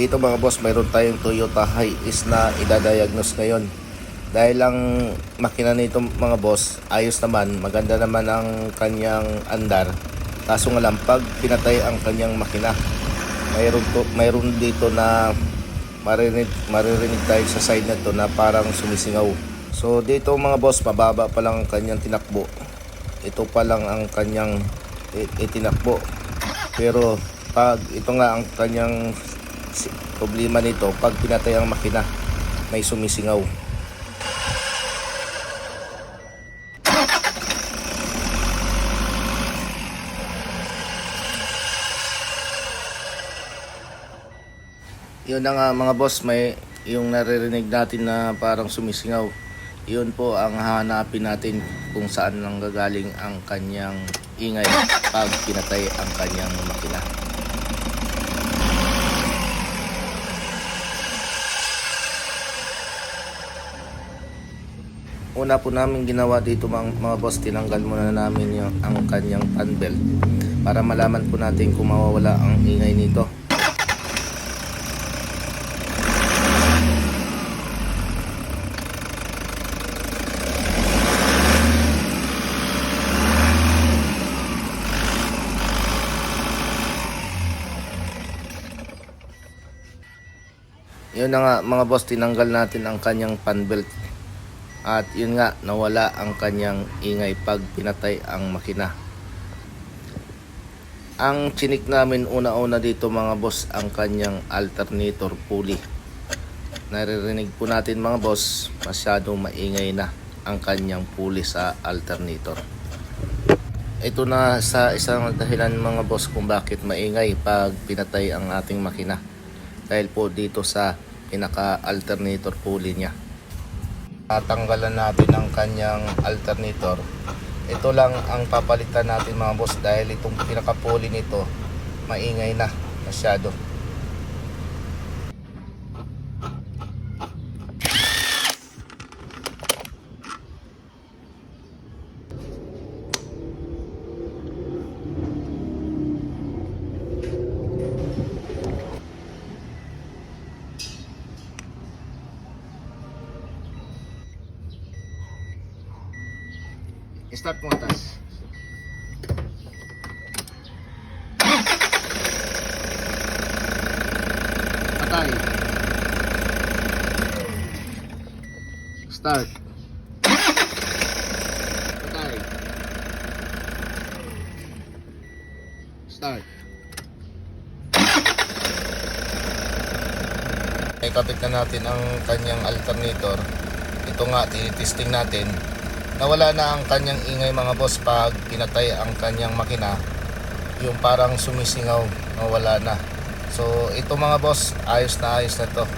Dito mga boss, mayroon tayong Toyota Hiace na idadiagnose ngayon. Dahil ang makina nito mga boss, ayos naman, maganda naman ang kanyang andar. Kaso nga lang, pag pinatay ang kanyang makina, mayroon dito na maririnig tayo sa side na to na parang sumisingaw. So dito mga boss, mababa pa lang ang kanyang tinakbo. Ito pa lang ang kanyang itinakbo. Pero pag ito nga ang kanyang problema nito, pag pinatay ang makina, may sumisingaw. Yun na nga mga boss, may yung naririnig natin na parang sumisingaw. Yun po ang hahanapin natin kung saan nang gagaling ang kanyang ingay pag pinatay ang kanyang makina. Una po namin ginawa dito mga boss, tinanggal muna namin ang kanyang fan belt para malaman po natin kung mawawala ang ingay nito. Yun na nga mga boss, tinanggal natin ang kanyang fan belt. At yun nga, nawala ang kanyang ingay pag pinatay ang makina. Ang chinik namin una-una dito mga boss, ang kanyang alternator pulley. Naririnig po natin mga boss, masyadong maingay na ang kanyang pulley sa alternator. Ito na sa isang dahilan mga boss kung bakit maingay pag pinatay ang ating makina. Dahil po dito sa pinaka-alternator pulley niya. Tatanggalan natin ang kanyang alternator. Ito lang ang papalitan natin mga boss dahil itong pinaka-pulley nito maingay na masyado. Start mo atas. Patay. Start. Patay. Start. Ikapit na natin ang kanyang alternator. Ito nga, tinitesting natin. Nawala na ang kanyang ingay mga boss pag pinatay ang kanyang makina. Yung parang sumisingaw, nawala na. So ito mga boss, ayos na to.